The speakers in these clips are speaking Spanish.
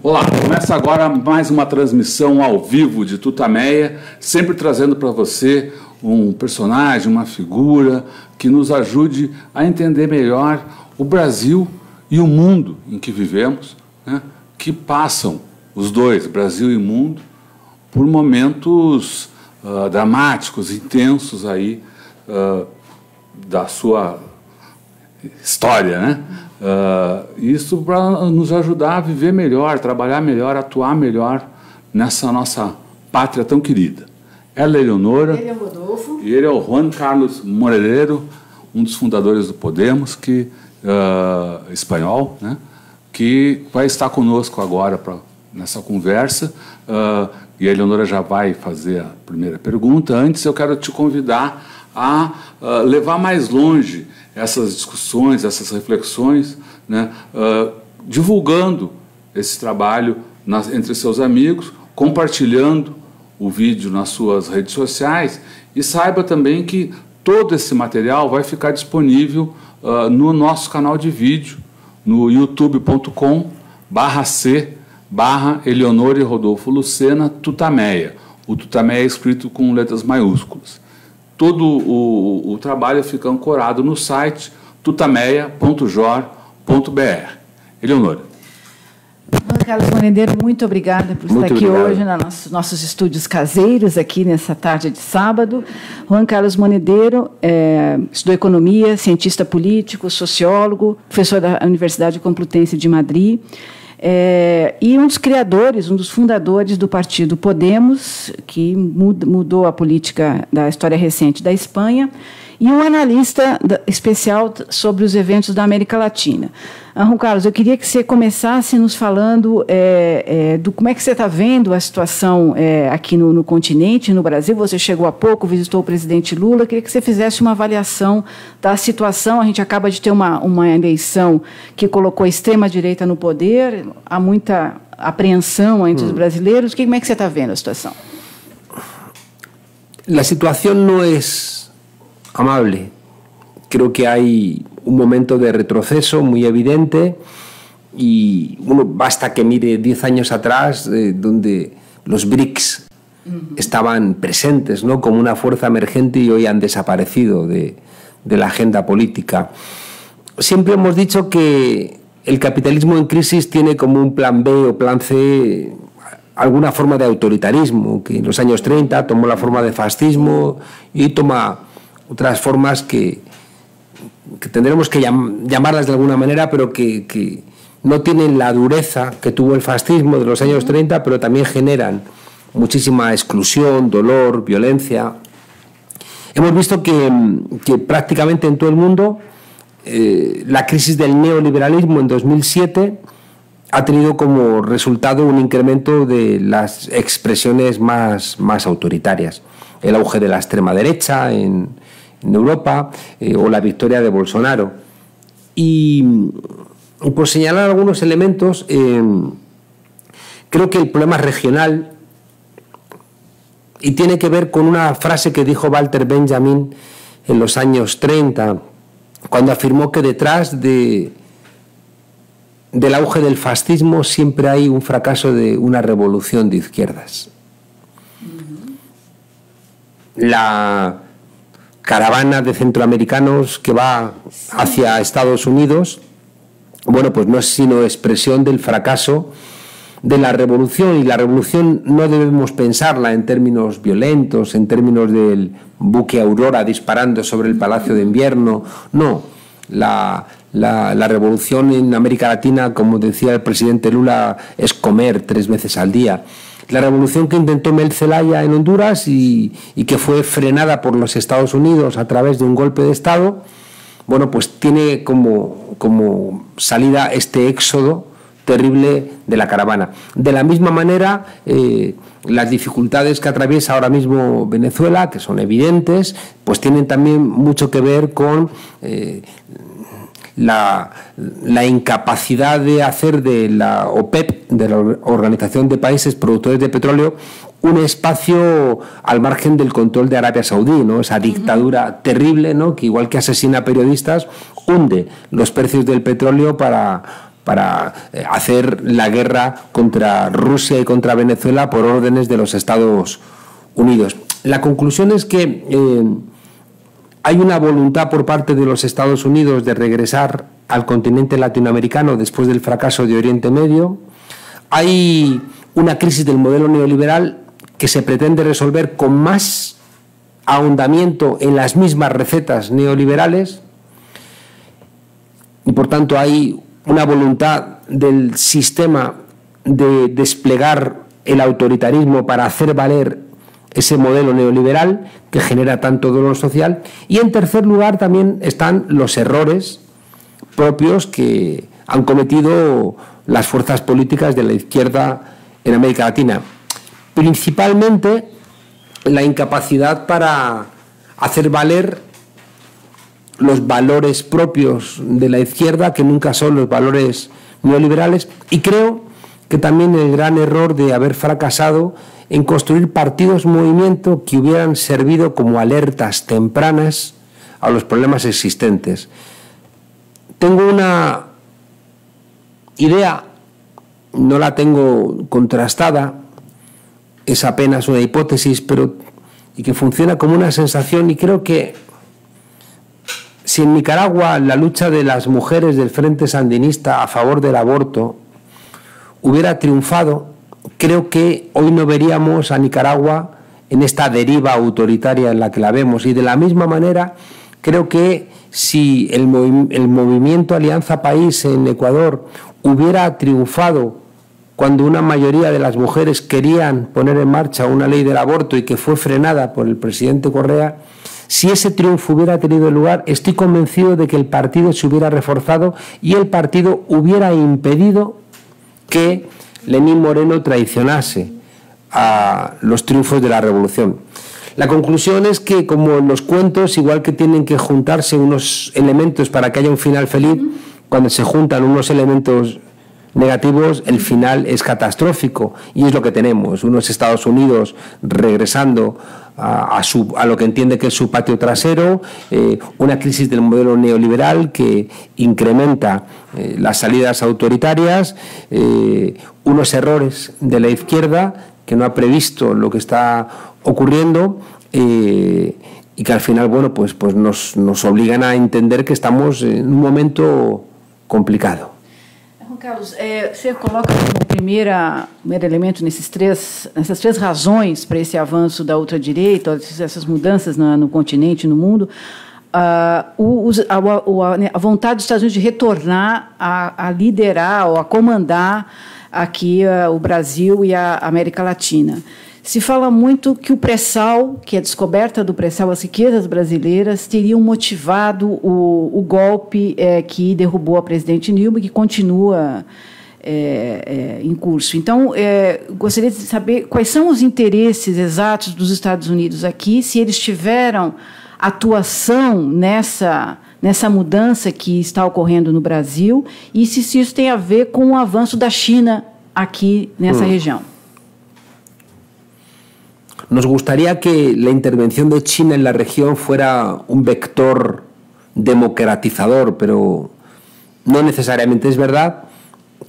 Olá, começa agora mais uma transmissão ao vivo de Tutameia, sempre trazendo para você um personagem, uma figura que nos ajude a entender melhor o Brasil e o mundo em que vivemos, né? Que passam os dois, Brasil e mundo, por momentos dramáticos, intensos aí da sua história, né? Isso para nos ajudar a viver melhor, trabalhar melhor, atuar melhor nessa nossa pátria tão querida. Ela é Eleonora. Ele é o Rodolfo. E ele é o Juan Carlos Monedero, um dos fundadores do Podemos, espanhol, né? Que vai estar conosco agora nessa conversa. E a Eleonora já vai fazer a primeira pergunta. Antes, eu quero te convidar a levar mais longe essas discussões, essas reflexões, né, divulgando esse trabalho entre seus amigos, compartilhando o vídeo nas suas redes sociais, e saiba também que todo esse material vai ficar disponível no nosso canal de vídeo, no youtube.com/c/Eleonora e Rodolfo Lucena Tutameia. O Tutameia é escrito com letras maiúsculas. Todo o trabalho fica ancorado no site tutameia.jor.br. Eleonora. Juan Carlos Monedero, muito obrigada por estar aqui hoje nos nossos estúdios caseiros, aqui nessa tarde de sábado. Juan Carlos Monedero estudou economia, cientista político, sociólogo, professor da Universidade Complutense de Madrid. E um dos criadores, um dos fundadores do partido Podemos, que mudou a política da história recente da Espanha, e um analista especial sobre os eventos da América Latina. Juan Carlos, eu queria que você começasse nos falando do como é que você está vendo a situação aqui no continente, no Brasil. Você chegou há pouco, visitou o presidente Lula. Eu queria que você fizesse uma avaliação da situação. A gente acaba de ter uma eleição que colocou a extrema-direita no poder, há muita apreensão entre os brasileiros. Como é que você está vendo a situação? A situação não é amable. Creo que hay un momento de retroceso muy evidente y basta que mire 10 años atrás donde los BRICS estaban presentes, ¿no?, como una fuerza emergente y hoy han desaparecido de la agenda política. Siempre hemos dicho que el capitalismo en crisis tiene como un plan B o plan C alguna forma de autoritarismo, que en los años 30 tomó la forma de fascismo y toma otras formas que tendremos que llamarlas de alguna manera, pero que no tienen la dureza que tuvo el fascismo de los años 30, pero también generan muchísima exclusión, dolor, violencia. Hemos visto que prácticamente en todo el mundo la crisis del neoliberalismo en 2007 ha tenido como resultado un incremento de las expresiones más autoritarias. El auge de la extrema derecha en Europa o la victoria de Bolsonaro. Y por señalar algunos elementos, creo que el problema es regional y tiene que ver con una frase que dijo Walter Benjamin en los años 30, cuando afirmó que detrás del auge del fascismo siempre hay un fracaso de una revolución de izquierdas. La caravana de centroamericanos que va hacia Estados Unidos, bueno, pues no es sino expresión del fracaso de la revolución, y la revolución no debemos pensarla en términos violentos, en términos del buque Aurora disparando sobre el Palacio de Invierno, no. La revolución en América Latina, como decía el presidente Lula, es comer 3 veces al día. La revolución que intentó Mel Zelaya en Honduras y que fue frenada por los Estados Unidos a través de un golpe de Estado, bueno, pues tiene como salida este éxodo terrible de la caravana. De la misma manera, las dificultades que atraviesa ahora mismo Venezuela, que son evidentes, pues tienen también mucho que ver con la incapacidad de hacer de la OPEP, de la Organización de Países Productores de Petróleo, un espacio al margen del control de Arabia Saudí, ¿no? Esa dictadura terrible, ¿no?, que igual que asesina periodistas, hunde los precios del petróleo para hacer la guerra contra Rusia y contra Venezuela por órdenes de los Estados Unidos. La conclusión es que hay una voluntad por parte de los Estados Unidos de regresar al continente latinoamericano después del fracaso de Oriente Medio. Hay una crisis del modelo neoliberal que se pretende resolver con más ahondamiento en las mismas recetas neoliberales, y por tanto hay una voluntad del sistema de desplegar el autoritarismo para hacer valer ese modelo neoliberal que genera tanto dolor social. Y en tercer lugar también están los errores propios que han cometido las fuerzas políticas de la izquierda en América Latina, principalmente la incapacidad para hacer valer los valores propios de la izquierda, que nunca son los valores neoliberales, y creo que también el gran error de haber fracasado en construir partidos movimiento que hubieran servido como alertas tempranas a los problemas existentes. Tengo una idea, no la tengo contrastada, es apenas una hipótesis, y que funciona como una sensación, y creo que si en Nicaragua la lucha de las mujeres del Frente Sandinista a favor del aborto hubiera triunfado, creo que hoy no veríamos a Nicaragua en esta deriva autoritaria en la que la vemos. Y de la misma manera, creo que si el movimiento Alianza País en Ecuador hubiera triunfado cuando una mayoría de las mujeres querían poner en marcha una ley del aborto y que fue frenada por el presidente Correa, si ese triunfo hubiera tenido lugar, estoy convencido de que el partido se hubiera reforzado y el partido hubiera impedido que Lenín Moreno traicionase a los triunfos de la revolución. La conclusión es que, como en los cuentos, igual que tienen que juntarse unos elementos para que haya un final feliz, cuando se juntan unos elementos negativos, el final es catastrófico, y es lo que tenemos: unos Estados Unidos regresando a lo que entiende que es su patio trasero, una crisis del modelo neoliberal que incrementa las salidas autoritarias, unos errores de la izquierda que no ha previsto lo que está ocurriendo, y que al final, bueno, pues nos obligan a entender que estamos en un momento complicado. Juan Carlos, você coloca como primeiro elemento nessas três razões para esse avanço da ultradireita, essas mudanças no continente, no mundo, a vontade dos Estados Unidos de retornar a liderar ou a comandar aqui o Brasil e a América Latina. Se fala muito que o pré-sal, que a descoberta do pré-sal, as riquezas brasileiras, teriam motivado o golpe que derrubou a presidente Dilma e que continua em curso. Então, gostaria de saber quais são os interesses exatos dos Estados Unidos aqui, se eles tiveram atuação nessa mudança que está ocorrendo no Brasil e se isso tem a ver com o avanço da China aqui nessa região. Nos gustaría que la intervención de China en la región fuera un vector democratizador, pero no necesariamente. Es verdad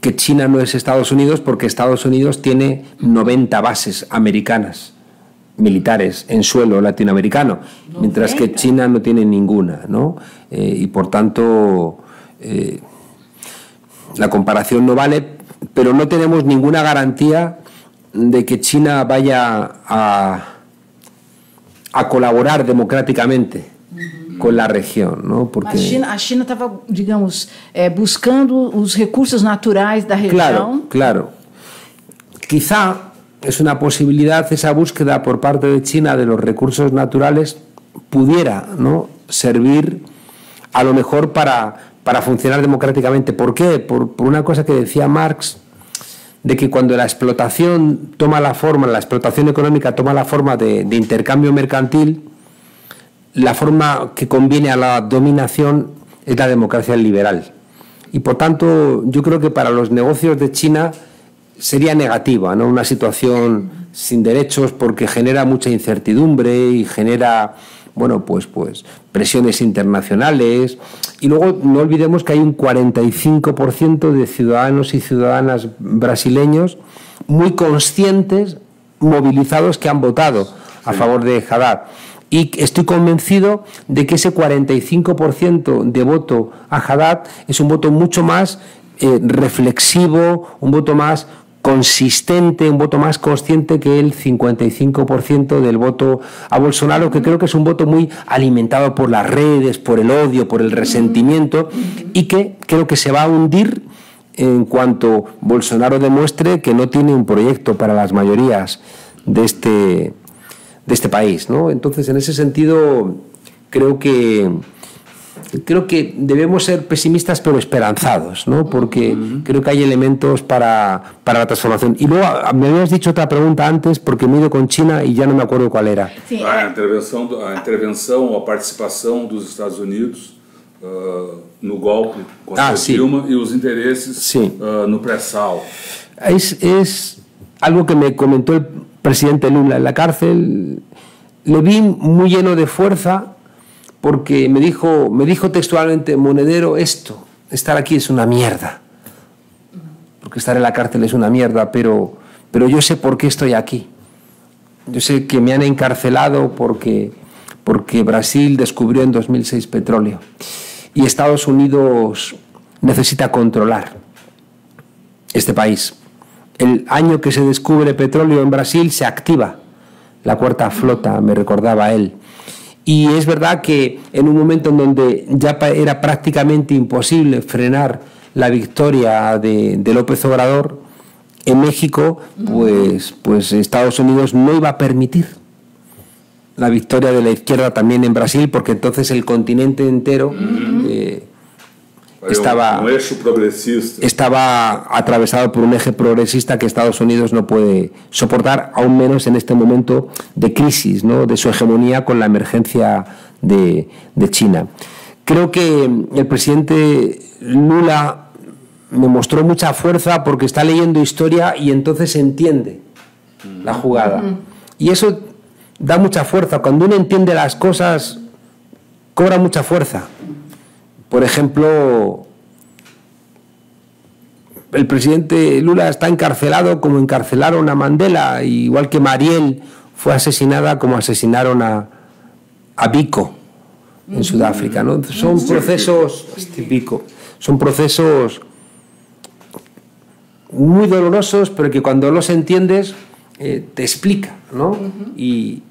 que China no es Estados Unidos, porque Estados Unidos tiene 90 bases americanas militares en suelo latinoamericano, mientras que China no tiene ninguna, ¿no? Y por tanto la comparación no vale, pero no tenemos ninguna garantía de que China vaya a colaborar democráticamente con la región, ¿no? Porque a China estava, digamos, buscando os recursos naturais da região. Claro. Quizá es una posibilidad esa búsqueda por parte de China de los recursos naturales pudiera, ¿no?, servir a lo mejor para funcionar democráticamente. ¿Por qué? Por una cosa que decía Marx, de que cuando la explotación toma la forma, la explotación económica toma la forma de intercambio mercantil, la forma que conviene a la dominación es la democracia liberal. Y por tanto, yo creo que para los negocios de China sería negativa, ¿no?, una situación sin derechos, porque genera mucha incertidumbre y genera bueno, pues presiones internacionales. Y luego no olvidemos que hay un 45% de ciudadanos y ciudadanas brasileños muy conscientes, movilizados, que han votado a favor de Haddad. Y estoy convencido de que ese 45% de voto a Haddad es un voto mucho más reflexivo, un voto más consistente, un voto más consciente que el 55% del voto a Bolsonaro, que creo que es un voto muy alimentado por las redes, por el odio, por el resentimiento, y que creo que se va a hundir en cuanto Bolsonaro demuestre que no tiene un proyecto para las mayorías de este país, ¿no? Entonces, en ese sentido, creo que debemos ser pesimistas pero esperanzados, ¿no? Porque creo que hay elementos para la transformación. Y luego me habías dicho otra pregunta antes, porque me he ido con China y ya no me acuerdo cuál era. Sí. A intervenção ou a participação dos Estados Unidos no golpe contra Dilma y los intereses no pré-sal. Es algo que me comentó el presidente Lula en la cárcel. Le vi muy lleno de fuerza, porque me dijo textualmente: Monedero, estar aquí es una mierda, porque estar en la cárcel es una mierda, pero yo sé por qué estoy aquí. Yo sé que me han encarcelado porque Brasil descubrió en 2006 petróleo y Estados Unidos necesita controlar este país. El año que se descubre petróleo en Brasil se activa la cuarta flota, me recordaba él. Y es verdad que en un momento en donde ya era prácticamente imposible frenar la victoria de López Obrador en México, pues Estados Unidos no iba a permitir la victoria de la izquierda también en Brasil, porque entonces el continente entero estaba atravesado por un eje progresista que Estados Unidos no puede soportar, aún menos en este momento de crisis, ¿no?, de su hegemonía con la emergencia de China. Creo que el presidente Lula me mostró mucha fuerza porque está leyendo historia y entonces entiende la jugada. Y eso da mucha fuerza. Cuando uno entiende las cosas, cobra mucha fuerza. Por ejemplo, el presidente Lula está encarcelado como encarcelaron a Mandela, igual que Mariel fue asesinada como asesinaron a Biko en Sudáfrica, ¿no? Son procesos muy dolorosos, pero que cuando los entiendes te explica, ¿no? Y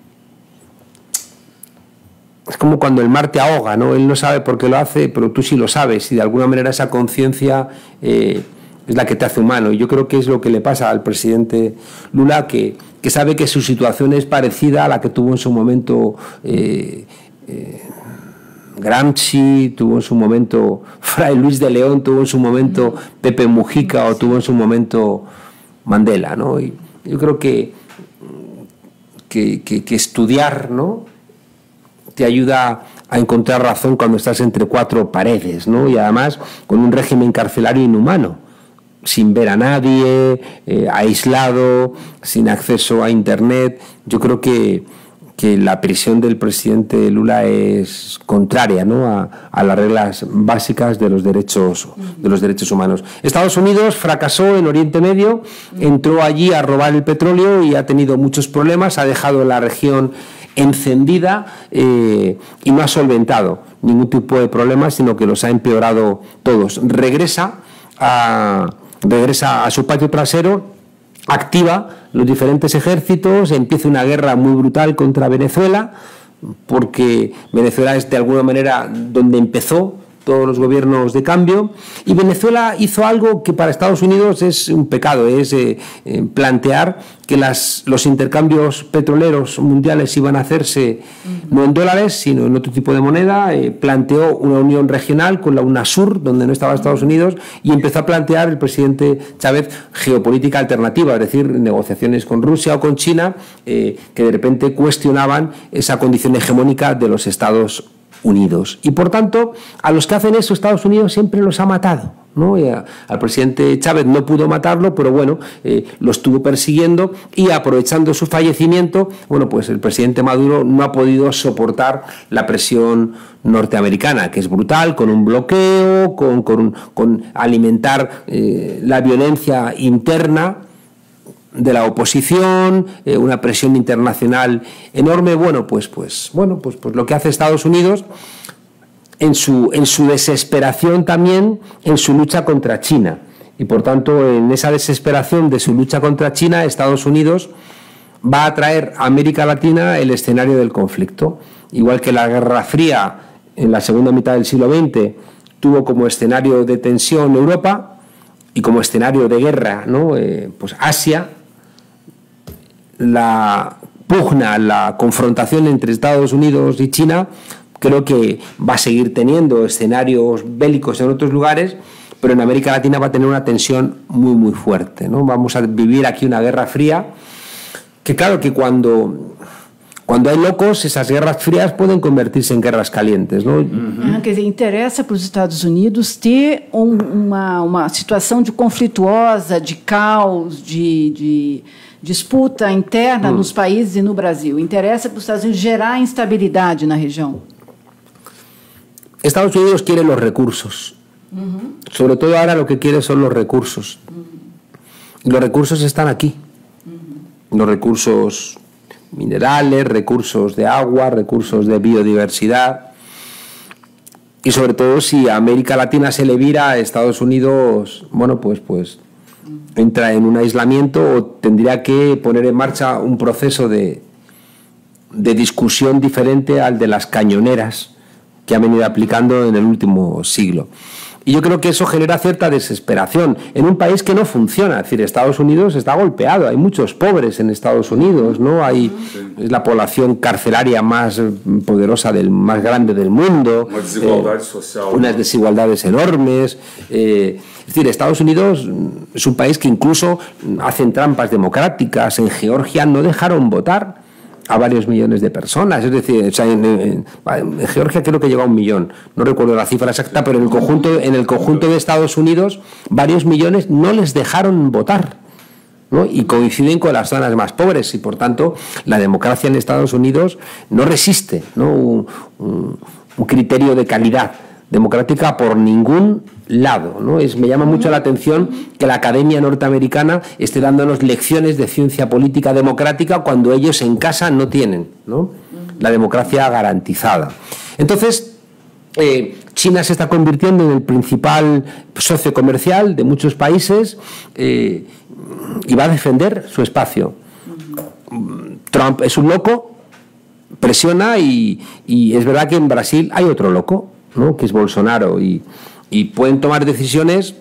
es como cuando el mar te ahoga, ¿no? Él no sabe por qué lo hace, pero tú sí lo sabes, y de alguna manera esa conciencia es la que te hace humano. Y yo creo que es lo que le pasa al presidente Lula, que sabe que su situación es parecida a la que tuvo en su momento Gramsci, tuvo en su momento Fray Luis de León, tuvo en su momento Pepe Mujica o tuvo en su momento Mandela, ¿no? Y yo creo que estudiar, ¿no?, te ayuda a encontrar razón cuando estás entre cuatro paredes, ¿no? Y además con un régimen carcelario inhumano, sin ver a nadie, aislado, sin acceso a internet. Yo creo que la prisión del presidente Lula es contraria, ¿no?, a las reglas básicas de los derechos humanos. Estados Unidos fracasó en Oriente Medio, entró allí a robar el petróleo y ha tenido muchos problemas, ha dejado la región encendida y no ha solventado ningún tipo de problemas, sino que los ha empeorado todos. Regresa a su patio trasero, activa los diferentes ejércitos, empieza una guerra muy brutal contra Venezuela, porque Venezuela es de alguna manera donde empezó todos los gobiernos de cambio, y Venezuela hizo algo que para Estados Unidos es un pecado, es plantear que los intercambios petroleros mundiales iban a hacerse no en dólares, sino en otro tipo de moneda. Planteó una unión regional con la UNASUR, donde no estaba Estados Unidos, y empezó a plantear el presidente Chávez geopolítica alternativa, es decir, negociaciones con Rusia o con China, que de repente cuestionaban esa condición hegemónica de los Estados Unidos. Y por tanto, a los que hacen eso, Estados Unidos siempre los ha matado, ¿no? Al presidente Chávez no pudo matarlo, pero bueno, lo estuvo persiguiendo, y aprovechando su fallecimiento, bueno, pues el presidente Maduro no ha podido soportar la presión norteamericana, que es brutal, con un bloqueo, con alimentar la violencia interna de la oposición, una presión internacional enorme. Bueno, pues lo que hace Estados Unidos en su desesperación también, en su lucha contra China. Y por tanto, en esa desesperación de su lucha contra China, Estados Unidos va a traer a América Latina el escenario del conflicto. Igual que la Guerra Fría en la segunda mitad del siglo XX tuvo como escenario de tensión Europa y como escenario de guerra, ¿no? Pues Asia. La pugna, la confrontación entre Estados Unidos y China, creo que va a seguir teniendo escenarios bélicos en otros lugares, pero en América Latina va a tener una tensión muy, muy fuerte, ¿no? Vamos a vivir aquí una guerra fría, que claro que cuando hay locos, esas guerras frías pueden convertirse en guerras calientes, ¿no? Quer dizer, interessa para os Estados Unidos ter uma situação conflituosa, de caos, de disputa interna nos países e no Brasil. Interessa para os Estados Unidos gerar instabilidade na região. Estados Unidos quiere los recursos. Sobre todo ahora lo que quiere son los recursos. Y los recursos están aquí. Los recursos minerales, recursos de agua, recursos de biodiversidad. Y sobre todo, si a América Latina se le vira, a Estados Unidos, bueno, pues entra en un aislamiento, o tendría que poner en marcha un proceso de discusión diferente al de las cañoneras que ha venido aplicando en el último siglo. Y yo creo que eso genera cierta desesperación en un país que no funciona. Es decir, Estados Unidos está golpeado, hay muchos pobres en Estados Unidos, ¿no? Es la población carcelaria más poderosa, más grande del mundo. Una desigualdad social. Unas desigualdades enormes. Es decir, Estados Unidos es un país que incluso hacen trampas democráticas. En Georgia no dejaron votar a varios millones de personas. Es decir, o sea, en Georgia creo que llegó a 1 millón, no recuerdo la cifra exacta, pero en el conjunto de Estados Unidos varios millones no les dejaron votar, ¿no? Y coinciden con las zonas más pobres, y por tanto la democracia en Estados Unidos no resiste, ¿no? un criterio de calidad democrática por ningún lado, ¿no? Me llama mucho la atención que la Academia Norteamericana esté dándonos lecciones de ciencia política democrática cuando ellos en casa no tienen, ¿no?, la democracia garantizada. Entonces, China se está convirtiendo en el principal socio comercial de muchos países, y va a defender su espacio. Trump es un loco, presiona, y es verdad que en Brasil hay otro loco, ¿no?, que es Bolsonaro, y pueden tomar decisiones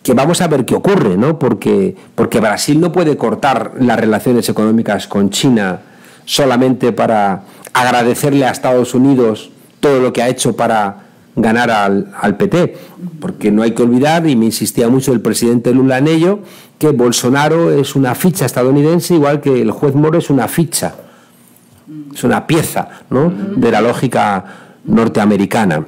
que vamos a ver qué ocurre, ¿no? Porque Brasil no puede cortar las relaciones económicas con China solamente para agradecerle a Estados Unidos todo lo que ha hecho para ganar al PT, porque no hay que olvidar, y me insistía mucho el presidente Lula en ello, que Bolsonaro es una ficha estadounidense, igual que el juez Moro es una ficha, es una pieza, ¿no?, de la lógica norteamericana.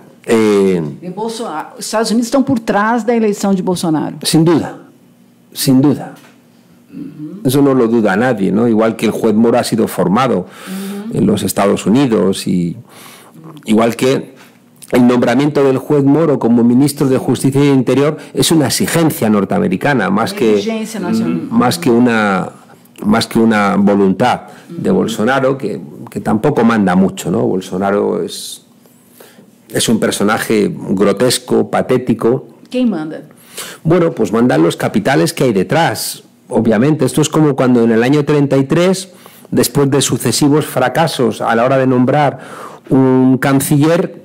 Os Estados Unidos estão por trás da eleição de Bolsonaro. Sin duda, sin duda. Eso no lo duda nadie, ¿no? Igual que el juez Moro ha sido formado en los Estados Unidos, y igual que el nombramiento del juez Moro como ministro de Justicia y Interior es una exigencia norteamericana, más que una voluntad de Bolsonaro, que tampoco manda mucho, ¿no? Bolsonaro es un personaje grotesco, patético. ¿Quién manda? Bueno, pues mandan los capitales que hay detrás, obviamente. Esto es como cuando en el año 33, después de sucesivos fracasos a la hora de nombrar un canciller,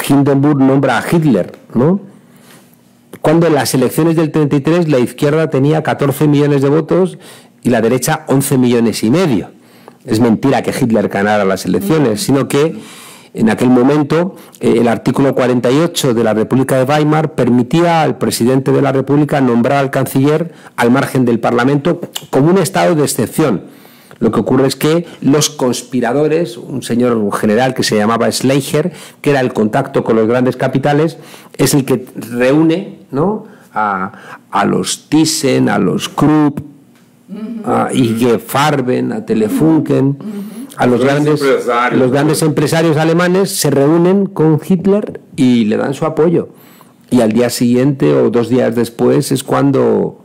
Hindenburg nombra a Hitler, ¿no? Cuando en las elecciones del 33 la izquierda tenía 14 millones de votos y la derecha 11 millones y medio. Es mentira que Hitler ganara las elecciones, sino que en aquel momento el artículo 48 de la República de Weimar permitía al presidente de la República nombrar al canciller al margen del Parlamento como un estado de excepción. Lo que ocurre es que los conspiradores, un señor general que se llamaba Schleicher, que era el contacto con los grandes capitales, es el que reúne, ¿no?, a los Thyssen, a los Krupp, a IG Farben, a Telefunken, a los grandes empresarios alemanes, se reúnen con Hitler y le dan su apoyo. Y al día siguiente o 2 días después es cuando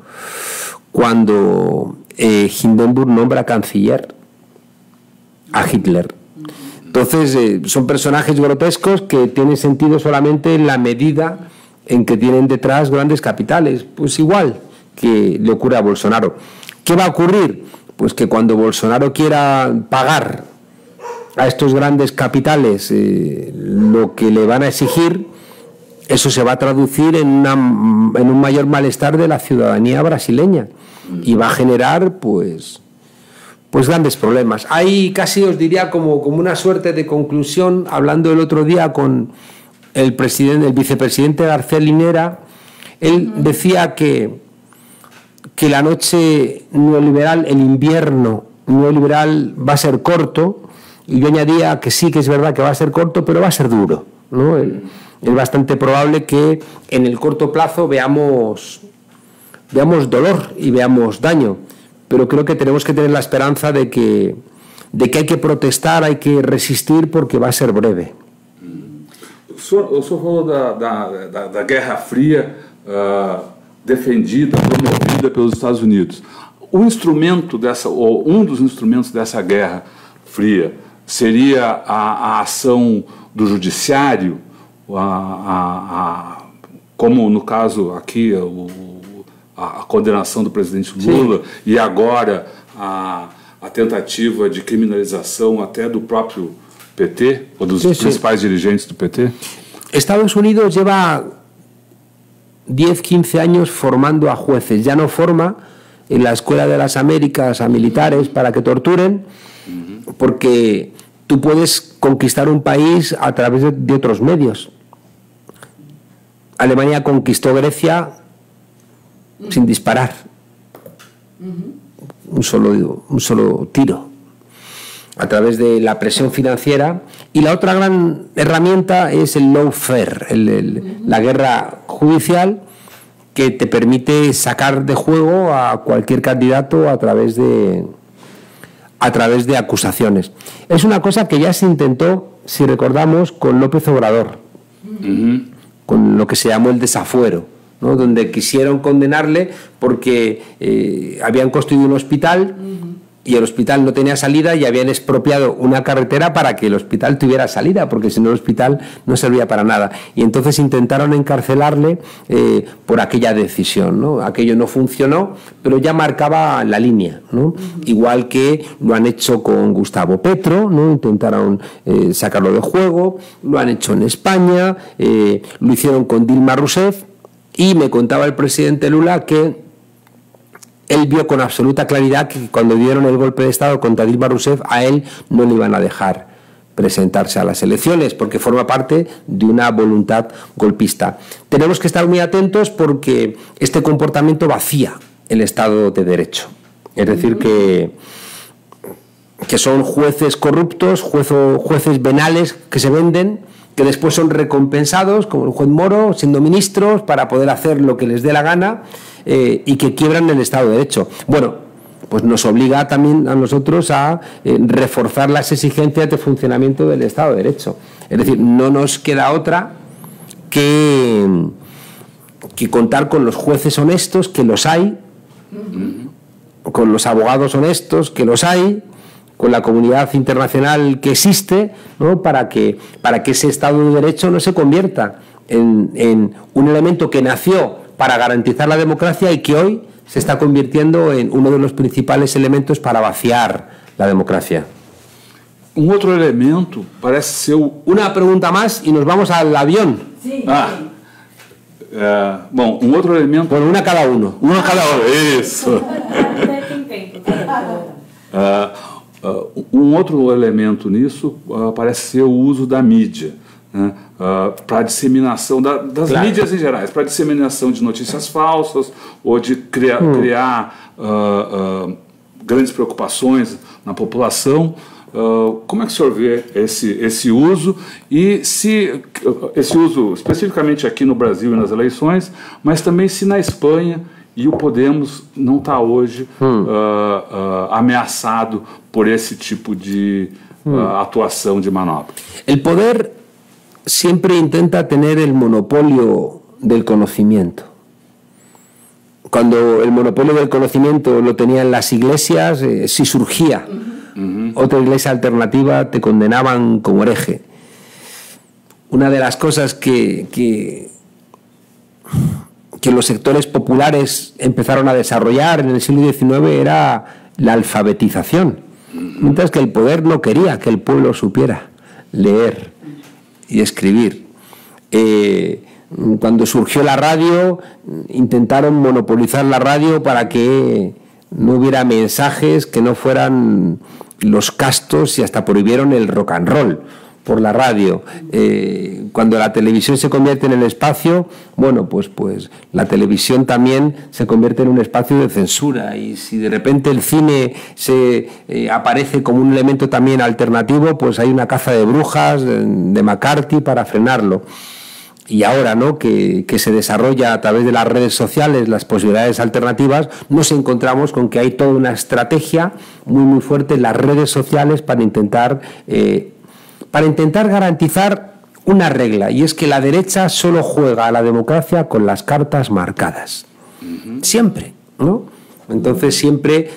Hindenburg nombra canciller a Hitler. Entonces son personajes grotescos que tienen sentido solamente en la medida en que tienen detrás grandes capitales. Pues igual que le ocurre a Bolsonaro. ¿Qué va a ocurrir? Pues que cuando Bolsonaro quiera pagar a estos grandes capitales lo que le van a exigir, eso se va a traducir en un mayor malestar de la ciudadanía brasileña y va a generar pues grandes problemas. Hay casi, os diría, como una suerte de conclusión, hablando el otro día con el vicepresidente García Linera. Él decía que la noche neoliberal, el invierno neoliberal va a ser corto, y yo añadía que sí, que es verdad que va a ser corto, pero va a ser duro, ¿no? Es bastante probable que en el corto plazo veamos dolor y veamos daño, pero creo que tenemos que tener la esperanza de que hay que protestar, hay que resistir, porque va a ser breve. O senhor falou da Guerra Fria defendida, promovida pelos Estados Unidos. O instrumento ou um dos instrumentos dessa Guerra Fria seria a ação do judiciário, como no caso aqui a condenação do presidente Lula. Sim. E agora a tentativa de criminalização até do próprio PT, o dos principais dirigentes do PT? Estados Unidos lleva 10, 15 años formando a jueces. Ya no forma en la Escuela de las Américas a militares para que torturen, porque tú puedes conquistar un país a través de otros medios. Alemania conquistó Grecia sin disparar. Un solo tiro, a través de la presión financiera. Y la otra gran herramienta es el lawfare, la guerra judicial, que te permite sacar de juego a cualquier candidato a través de acusaciones. Es una cosa que ya se intentó, si recordamos, con López Obrador, con lo que se llamó el desafuero, ¿no? Donde quisieron condenarle porque habían construido un hospital y el hospital no tenía salida y habían expropiado una carretera para que el hospital tuviera salida, porque si no el hospital no servía para nada. Y entonces intentaron encarcelarle por aquella decisión, ¿no? Aquello no funcionó, pero ya marcaba la línea, ¿no? Igual que lo han hecho con Gustavo Petro, ¿no? Intentaron sacarlo de juego, lo han hecho en España, lo hicieron con Dilma Rousseff, y me contaba el presidente Lula que él vio con absoluta claridad que cuando dieron el golpe de Estado contra Dilma Rousseff, a él no le iban a dejar presentarse a las elecciones, porque forma parte de una voluntad golpista. Tenemos que estar muy atentos porque este comportamiento vacía el Estado de Derecho. Es decir, que son jueces corruptos, jueces venales que se venden, que después son recompensados, como el juez Moro, siendo ministros, para poder hacer lo que les dé la gana, y que quiebran el Estado de Derecho. Bueno, pues nos obliga también a nosotros a reforzar las exigencias de funcionamiento del Estado de Derecho. Es decir, no nos queda otra que contar con los jueces honestos, que los hay, con los abogados honestos, que los hay, con la comunidad internacional que existe, ¿no? para que ese Estado de Derecho no se convierta en un elemento que nació para garantizar la democracia y que hoy se está convirtiendo en uno de los principales elementos para vaciar la democracia. Un otro elemento parece ser... Una pregunta más y nos vamos al avión. Sí. Bom, um outro elemento... Bueno, una cada uno. Uma cada um, isso. Um outro elemento nisso parece ser o uso da mídia, né, para a disseminação das mídias em gerais, para a disseminação de notícias falsas ou de criar grandes preocupações na população. Como é que o senhor vê esse uso, e se esse uso especificamente aqui no Brasil e nas eleições, mas também se na Espanha e o Podemos não está hoje ameaçado por esse tipo de atuação de manobra? El poder siempre intenta tener el monopolio del conocimiento. Cuando el monopolio del conocimiento lo tenían las iglesias, si surgía otra iglesia alternativa, te condenaban como hereje. Una de las cosas que los sectores populares empezaron a desarrollar en el siglo XIX era la alfabetización, mientras que el poder no quería que el pueblo supiera leer y escribir. Cuando surgió la radio, intentaron monopolizar la radio para que no hubiera mensajes que no fueran los castos, y hasta prohibieron el rock and roll por la radio. Cuando la televisión se convierte en el espacio, bueno, pues la televisión también se convierte en un espacio de censura, y si de repente el cine se aparece como un elemento también alternativo, pues hay una caza de brujas de McCarthy para frenarlo. Y ahora, ¿no?, que se desarrolla a través de las redes sociales las posibilidades alternativas, nos encontramos con que hay toda una estrategia muy fuerte en las redes sociales para intentar garantizar una regla, y es que la derecha solo juega a la democracia con las cartas marcadas. Siempre, ¿no? Entonces siempre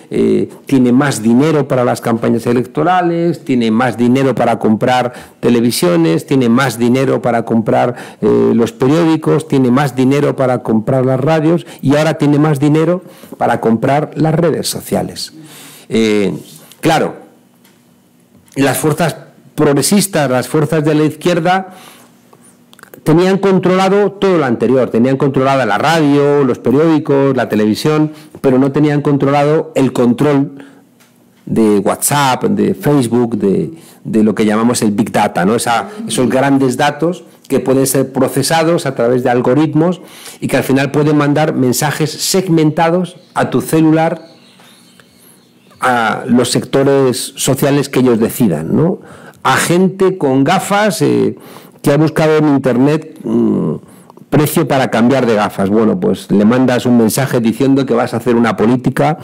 tiene más dinero para las campañas electorales, tiene más dinero para comprar televisiones, tiene más dinero para comprar los periódicos, tiene más dinero para comprar las radios, y ahora tiene más dinero para comprar las redes sociales. Claro, las fuerzas progresistas, las fuerzas de la izquierda, tenían controlado todo lo anterior, tenían controlada la radio, los periódicos, la televisión, pero no tenían controlado el control de WhatsApp, de Facebook, de lo que llamamos el Big Data, ¿no? Esos grandes datos que pueden ser procesados a través de algoritmos y que al final pueden mandar mensajes segmentados a tu celular, a los sectores sociales que ellos decidan, ¿no? A gente con gafas que ha buscado en internet precio para cambiar de gafas. Bueno, pues le mandas un mensaje diciendo que vas a hacer una política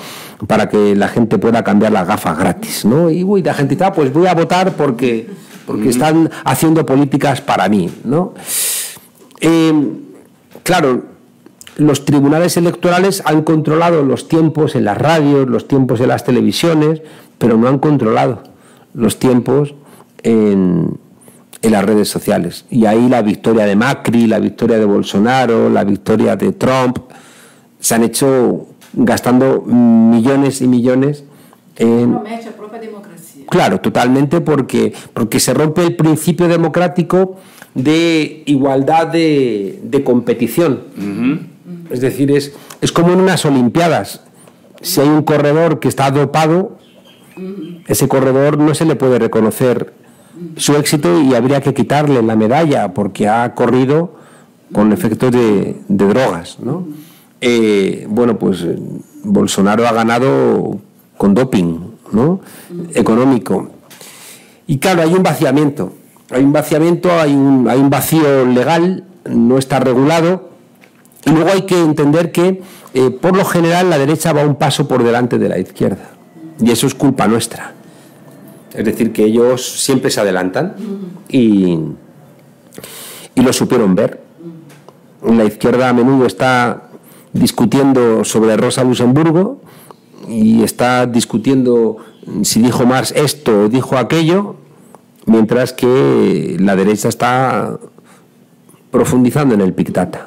para que la gente pueda cambiar las gafas gratis, ¿no? Y la gente dice, pues voy a votar porque están haciendo políticas para mí, ¿no? Claro, los tribunales electorales han controlado los tiempos en las radios, los tiempos en las televisiones, pero no han controlado los tiempos en las redes sociales. Y ahí la victoria de Macri, la victoria de Bolsonaro, la victoria de Trump se han hecho gastando millones y millones en... Promete a propia democracia. Claro, totalmente, porque se rompe el principio democrático de igualdad de competición. Es decir, es como en unas Olimpiadas. Si hay un corredor que está dopado, ese corredor no se le puede reconocer su éxito y habría que quitarle la medalla porque ha corrido con efectos de drogas, ¿no? Bueno, pues Bolsonaro ha ganado con doping, ¿no? Económico. Y claro, hay un vaciamiento, hay un vacío legal, no está regulado, y luego hay que entender que por lo general la derecha va un paso por delante de la izquierda, y eso es culpa nuestra. Es decir, que ellos siempre se adelantan y lo supieron ver. La izquierda a menudo está discutiendo sobre Rosa Luxemburgo y está discutiendo si dijo Marx esto o dijo aquello, mientras que la derecha está profundizando en el Big Data.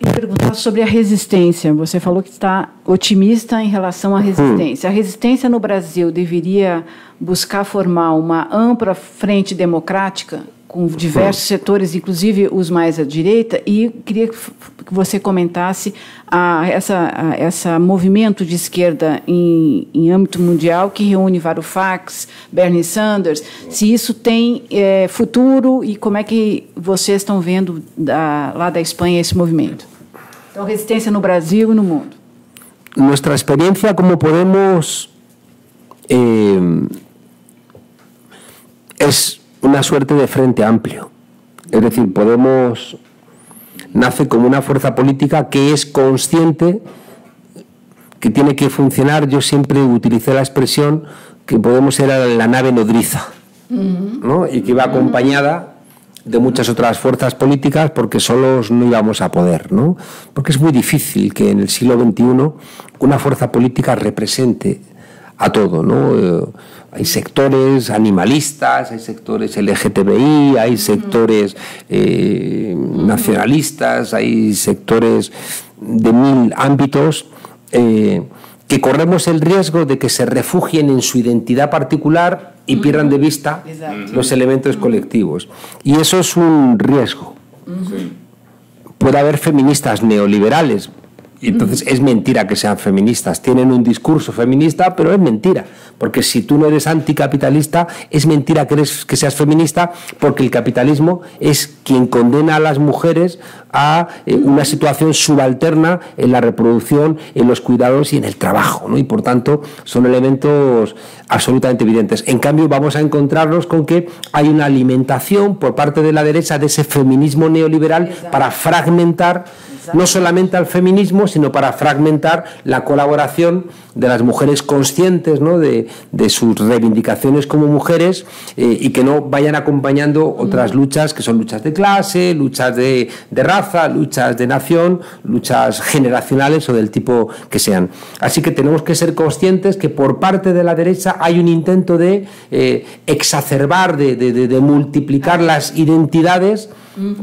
E perguntar sobre a resistência. Você falou que está otimista em relação à resistência. A resistência no Brasil deveria buscar formar uma ampla frente democrática com diversos setores, inclusive os mais à direita, e queria que você comentasse esse movimento de esquerda em âmbito mundial que reúne Varoufakis, Bernie Sanders, se isso tem futuro e como é que vocês estão vendo lá da Espanha esse movimento. Então, resistência no Brasil e no mundo. nuestra experiencia como Podemos es una suerte de frente amplio. Es decir, Podemos nace como una fuerza política que es consciente que tiene que funcionar. Yo siempre utilicé la expresión que Podemos era la nave nodriza, ¿no? Y que iba acompañada de muchas otras fuerzas políticas, porque solos no íbamos a poder, ¿no? Porque es muy difícil que en el siglo XXI una fuerza política represente a todo, ¿no? Hay sectores animalistas, hay sectores LGTBI, hay sectores nacionalistas, hay sectores de 1000 ámbitos que corremos el riesgo de que se refugien en su identidad particular y pierdan de vista los elementos colectivos. Y eso es un riesgo. Puede haber feministas neoliberales, y entonces es mentira que sean feministas. Tienen un discurso feminista, pero es mentira. Porque si tú no eres anticapitalista, es mentira que seas feminista, porque el capitalismo es quien condena a las mujeres a una situación subalterna en la reproducción, en los cuidados y en el trabajo, ¿no? Y por tanto son elementos absolutamente evidentes. En cambio, vamos a encontrarnos con que hay una alimentación por parte de la derecha de ese feminismo neoliberal para fragmentar no solamente al feminismo, sino para fragmentar la colaboración de las mujeres conscientes, ¿no? de sus reivindicaciones como mujeres, y que no vayan acompañando otras luchas que son luchas de clase, luchas de raza, luchas de nación, luchas generacionales o del tipo que sean. Así que tenemos que ser conscientes que por parte de la derecha hay un intento de exacerbar, de multiplicar las identidades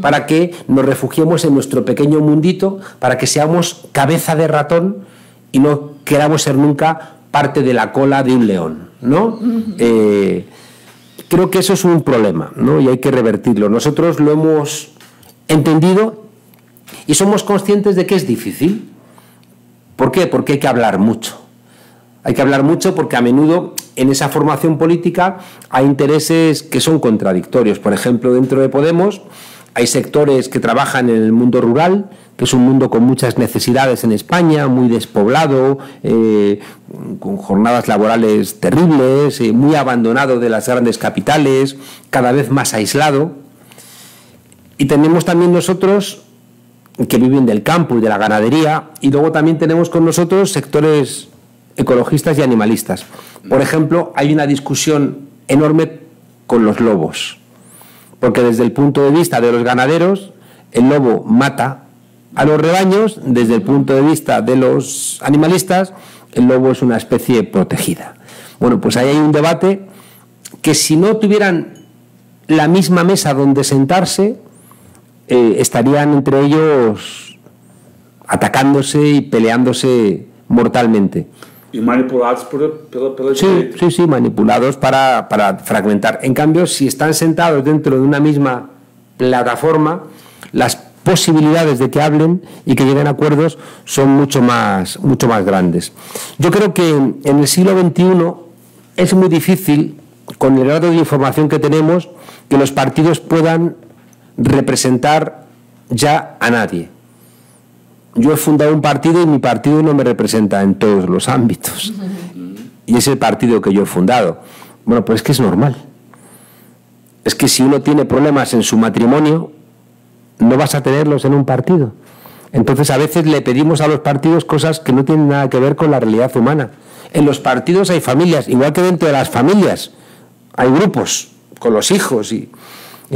para que nos refugiemos en nuestro pequeño mundito, para que seamos cabeza de ratón y no queramos ser nunca parte de la cola de un león, ¿no? Creo que eso es un problema, ¿no? Y hay que revertirlo. Nosotros lo hemos entendido y somos conscientes de que es difícil. ¿Por qué? Porque hay que hablar mucho. Hay que hablar mucho porque a menudo en esa formación política hay intereses que son contradictorios. Por ejemplo, dentro de Podemos hay sectores que trabajan en el mundo rural, que es un mundo con muchas necesidades en España, muy despoblado, con jornadas laborales terribles, muy abandonado de las grandes capitales, cada vez más aislado. Y tenemos también nosotros que viven del campo y de la ganadería, y luego también tenemos con nosotros sectores ecologistas y animalistas. Por ejemplo, hay una discusión enorme con los lobos, porque desde el punto de vista de los ganaderos, el lobo mata a los rebaños. Desde el punto de vista de los animalistas, el lobo es una especie protegida. Bueno, pues ahí hay un debate que, si no tuvieran la misma mesa donde sentarse, estarían entre ellos atacándose y peleándose mortalmente. Y manipulados por Sí, manipulados para fragmentar. En cambio, si están sentados dentro de una misma plataforma, las posibilidades de que hablen y que lleguen a acuerdos son mucho más grandes. Yo creo que en el siglo XXI es muy difícil, con el grado de información que tenemos, que los partidos puedan representar ya a nadie. Yo he fundado un partido y mi partido no me representa en todos los ámbitos. Y es el partido que yo he fundado. Bueno, pues es que es normal. Es que si uno tiene problemas en su matrimonio, no vas a tenerlos en un partido. Entonces a veces le pedimos a los partidos cosas que no tienen nada que ver con la realidad humana. En los partidos hay familias, igual que dentro de las familias hay grupos con los hijos y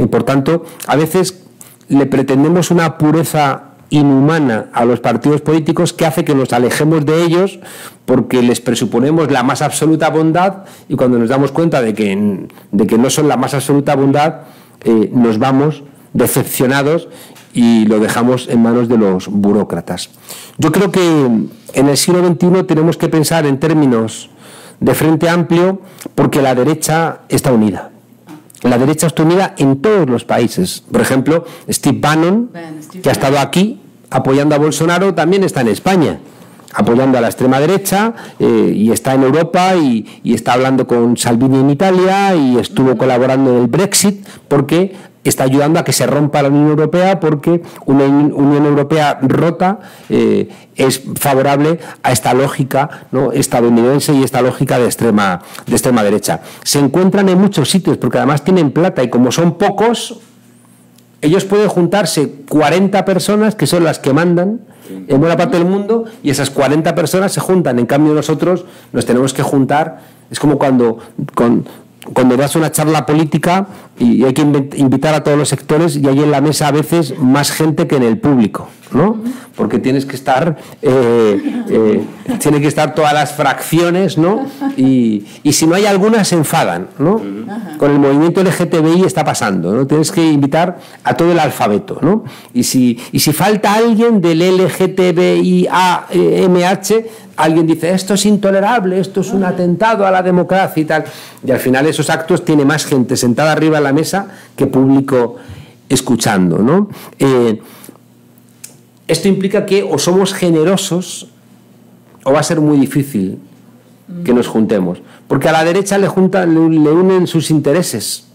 por tanto a veces le pretendemos una pureza inhumana a los partidos políticos que hace que nos alejemos de ellos, porque les presuponemos la más absoluta bondad, y cuando nos damos cuenta de que no son la más absoluta bondad, nos vamos decepcionados y lo dejamos en manos de los burócratas. Yo creo que en el siglo XXI tenemos que pensar en términos de frente amplio, porque la derecha está unida. La derecha está unida en todos los países. Por ejemplo, Steve Bannon, que ha estado aquí apoyando a Bolsonaro, también está en España, apoyando a la extrema derecha, y está en Europa y está hablando con Salvini en Italia y estuvo colaborando en el Brexit, porque está ayudando a que se rompa la Unión Europea, porque una Unión Europea rota es favorable a esta lógica, ¿no?, estadounidense y esta lógica de extrema derecha. Se encuentran en muchos sitios porque además tienen plata, y como son pocos, ellos pueden juntarse 40 personas que son las que mandan en buena parte del mundo, y esas 40 personas se juntan. En cambio, nosotros nos tenemos que juntar. Es como cuando das una charla política y hay que invitar a todos los sectores, y hay en la mesa a veces más gente que en el público, ¿no? Porque tienes que estar tienen que estar todas las fracciones, ¿no? Y si no hay algunas, se enfadan, ¿no? Con el movimiento LGTBI está pasando, ¿no? Tienes que invitar a todo el alfabeto, ¿no? Y si falta alguien del LGTBIAMH, alguien dice, esto es intolerable, esto es un atentado a la democracia y tal. Y al final esos actos tiene más gente sentada arriba en la mesa que público escuchando, ¿no? Esto implica que o somos generosos o va a ser muy difícil que nos juntemos. Porque a la derecha le unen sus intereses.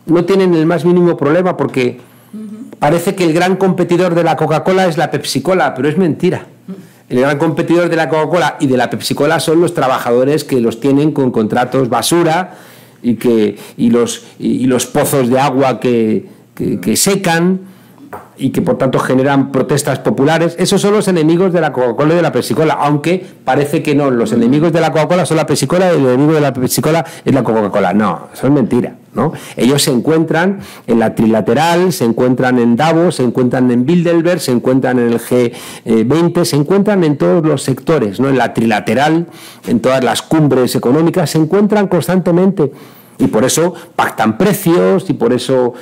No tienen el más mínimo problema, porque parece que el gran competidor de la Coca-Cola es la Pepsi-Cola, pero es mentira. El gran competidor de la Coca-Cola y de la Pepsi-Cola son los trabajadores que los tienen con contratos basura y los pozos de agua que secan y que por tanto generan protestas populares. Esos son los enemigos de la Coca-Cola y de la Pepsi-Cola, aunque parece que no. Los enemigos de la Coca-Cola son la Pepsi-Cola y el enemigo de la Pepsi-Cola es la Coca-Cola. No, eso es mentira, ¿no? Ellos se encuentran en la trilateral, se encuentran en Davos, se encuentran en Bilderberg, se encuentran en el G20, se encuentran en todos los sectores, ¿no? En la trilateral, en todas las cumbres económicas, se encuentran constantemente, y por eso pactan precios, y por eso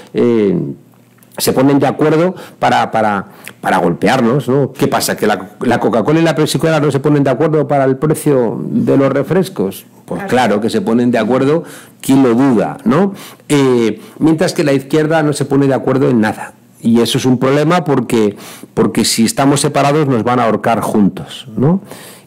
se ponen de acuerdo para golpearnos, ¿no? ¿Qué pasa? ¿Que la Coca-Cola y la Pepsi-Cola no se ponen de acuerdo para el precio de los refrescos? Pues claro que se ponen de acuerdo, ¿quién lo duda, ¿no? Mientras que la izquierda no se pone de acuerdo en nada. Y eso es un problema porque si estamos separados nos van a ahorcar juntos, ¿no?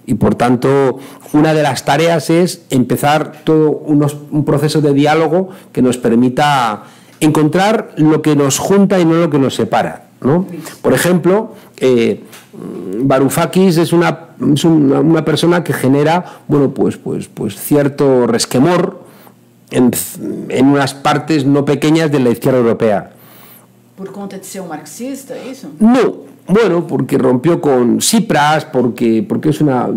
Y por tanto, una de las tareas es empezar todo un proceso de diálogo que nos permita encontrar lo que nos junta y no lo que nos separa, ¿no? Por ejemplo, Varoufakis es una persona que genera, bueno, pues cierto resquemor en unas partes no pequeñas de la izquierda europea. ¿Por conta de ser un marxista, eso? No, bueno, porque rompió con Tsipras, porque es una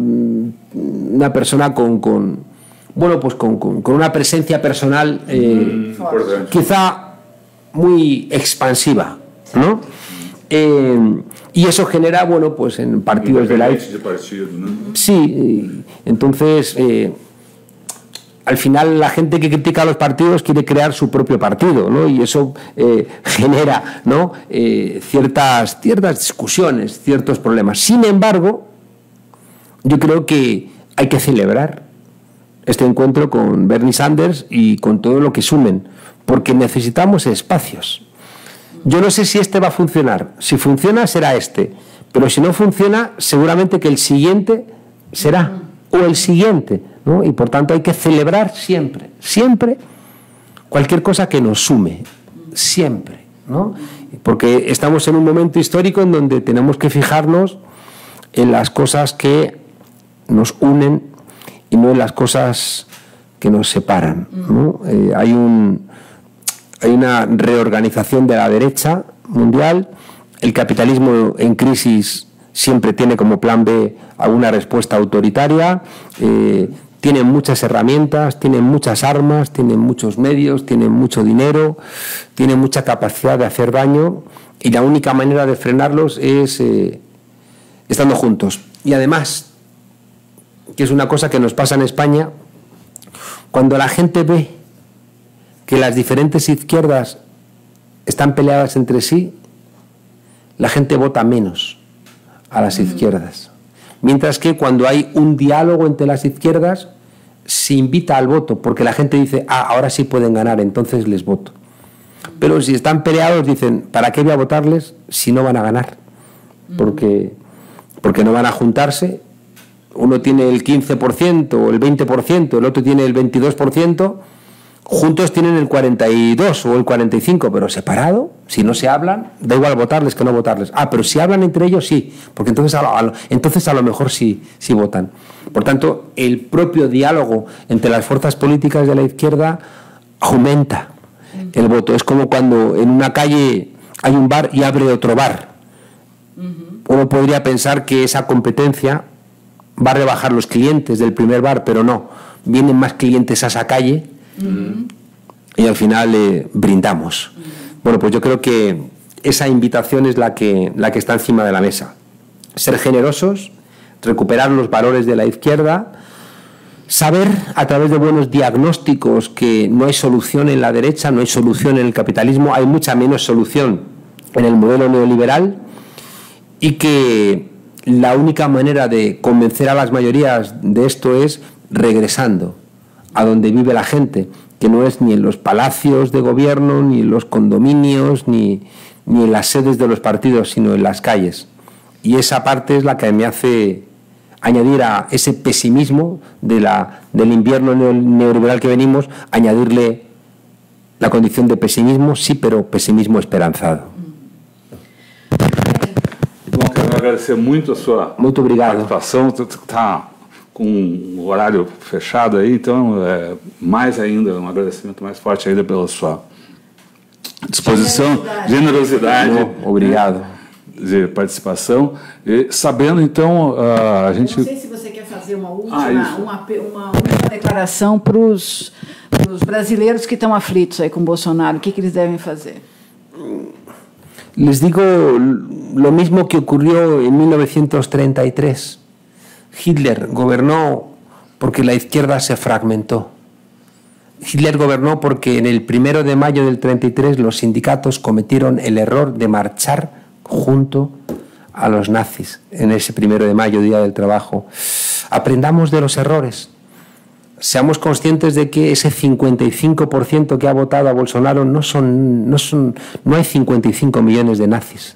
persona con una presencia personal quizá muy expansiva, ¿no? Y eso genera, bueno, pues en partidos de la izquierda. Sí, entonces al final la gente que critica a los partidos quiere crear su propio partido, ¿no? Y eso genera, ¿no?, ciertas discusiones, ciertos problemas. Sin embargo, yo creo que hay que celebrar este encuentro con Bernie Sanders y con todo lo que sumen, porque necesitamos espacios. Yo no sé si este va a funcionar. Si funciona, será este. Pero si no funciona, seguramente que el siguiente será, o el siguiente, ¿no? Y por tanto hay que celebrar siempre, cualquier cosa que nos sume, siempre, ¿no? Porque estamos en un momento histórico en donde tenemos que fijarnos en las cosas que nos unen y no en las cosas que nos separan, ¿no? Hay una reorganización de la derecha mundial. El capitalismo en crisis siempre tiene como plan B alguna respuesta autoritaria. Tienen muchas herramientas, tienen muchas armas, tienen muchos medios, tienen mucho dinero, tienen mucha capacidad de hacer daño, y la única manera de frenarlos es estando juntos. Y además, que es una cosa que nos pasa en España, cuando la gente ve que las diferentes izquierdas están peleadas entre sí, la gente vota menos a las izquierdas. Mientras que cuando hay un diálogo entre las izquierdas, se invita al voto, porque la gente dice, ahora sí pueden ganar, entonces les voto. Pero si están peleados, dicen, ¿para qué voy a votarles si no van a ganar? Porque no van a juntarse. Uno tiene el 15% o el 20%, el otro tiene el 22%, Juntos tienen el 42 o el 45, pero separado, si no se hablan, da igual votarles que no votarles. Pero si hablan entre ellos, sí, porque entonces a lo mejor sí votan. Por tanto, el propio diálogo entre las fuerzas políticas de la izquierda aumenta el voto. Es como cuando en una calle hay un bar y abre otro bar. Uno podría pensar que esa competencia va a rebajar los clientes del primer bar, pero no. Vienen más clientes a esa calle y al final brindamos. Bueno, pues yo creo que esa invitación es la que está encima de la mesa. Ser generosos, recuperar los valores de la izquierda, saber a través de buenos diagnósticos que no hay solución en la derecha, no hay solución en el capitalismo, hay mucha menos solución en el modelo neoliberal, y que la única manera de convencer a las mayorías de esto es regresando a donde vive la gente, que no es ni en los palacios de gobierno, ni en los condominios, ni en las sedes de los partidos, sino en las calles. Y esa parte es la que me hace añadir a ese pesimismo del invierno neoliberal que venimos, añadirle la condición de pesimismo, sí, pero pesimismo esperanzado. Bom, quero agradecer muito a sua participação. Está com um horário fechado aí, então mais ainda, um agradecimento mais forte ainda pela sua disposição, generosidade. Obrigado. De participação. E sabendo, então, a gente... Eu não sei se você quer fazer uma última declaração para os brasileiros que estão aflitos aí com Bolsonaro. O que eles devem fazer? Les digo lo mismo que ocurrió en 1933. Hitler gobernó porque la izquierda se fragmentó. Hitler gobernó porque en el 1 de mayo del 33 los sindicatos cometieron el error de marchar junto a los nazis en ese 1 de mayo, Día del Trabajo. Aprendamos de los errores. Seamos conscientes de que ese 55% que ha votado a Bolsonaro no hay 55 millones de nazis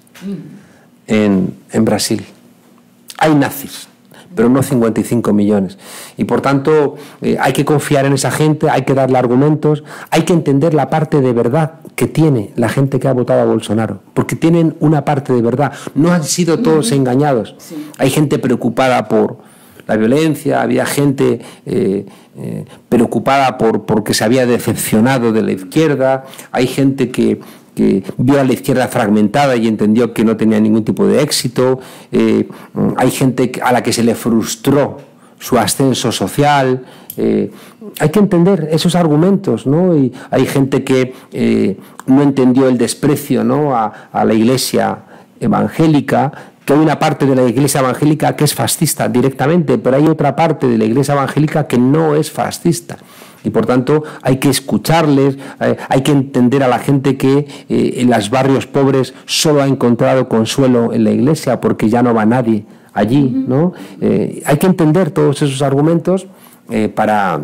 en Brasil. Hay nazis, pero no 55 millones. Y por tanto hay que confiar en esa gente, hay que darle argumentos, hay que entender la parte de verdad que tiene la gente que ha votado a Bolsonaro, porque tienen una parte de verdad. No han sido todos engañados. Sí. Hay gente preocupada por la violencia, había gente preocupada porque se había decepcionado de la izquierda, hay gente que vio a la izquierda fragmentada y entendió que no tenía ningún tipo de éxito, hay gente a la que se le frustró su ascenso social. Hay que entender esos argumentos, ¿no? Y hay gente que no entendió el desprecio, ¿no?, a la Iglesia evangélica, que hay una parte de la Iglesia evangélica que es fascista directamente, pero hay otra parte de la Iglesia evangélica que no es fascista. Y por tanto hay que escucharles, hay que entender a la gente que en los barrios pobres solo ha encontrado consuelo en la Iglesia porque ya no va nadie allí, ¿no? Hay que entender todos esos argumentos para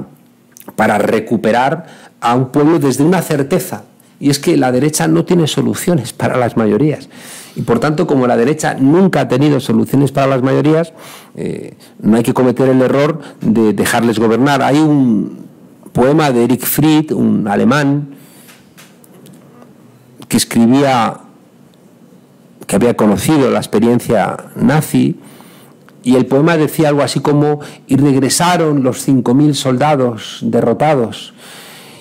recuperar a un pueblo desde una certeza. Y es que la derecha no tiene soluciones para las mayorías. Y por tanto, como la derecha nunca ha tenido soluciones para las mayorías, no hay que cometer el error de dejarles gobernar. Hay un poema de Erich Fried, un alemán, que escribía que había conocido la experiencia nazi, y el poema decía algo así como: y regresaron los 5.000 soldados derrotados,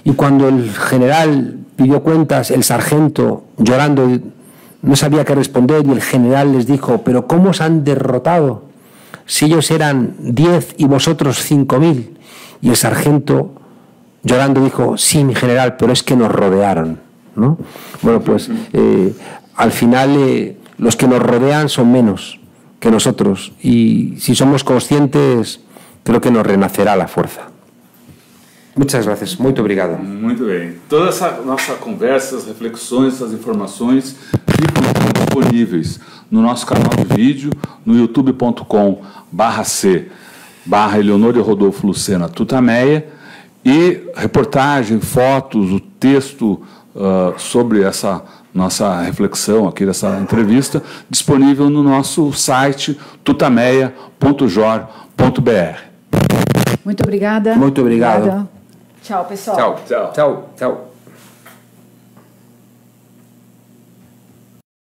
y cuando el general pidió cuentas, el sargento, llorando, no sabía qué responder, y el general les dijo: pero ¿cómo os han derrotado? Si ellos eran 10 y vosotros 5.000. Y el sargento, llorando, dijo: sí, mi general, pero es que nos rodearon, ¿no? Bueno, pues al final los que nos rodean son menos que nosotros, y si somos conscientes, creo que nos renacerá la fuerza. Muchas gracias, muito obrigado. Muito bem. Toda essa nossa conversa, as reflexões, essas informações ficam disponíveis no nosso canal de vídeo, no youtube.com/c/Eleonor e Rodolfo Lucena Tutameia, e reportagem, fotos, o texto sobre essa nossa reflexão aqui dessa entrevista, disponível no nosso site tutameia.jor.br. Muito obrigada. Muito obrigado. Tchau, pessoal. Chao, chao, chao.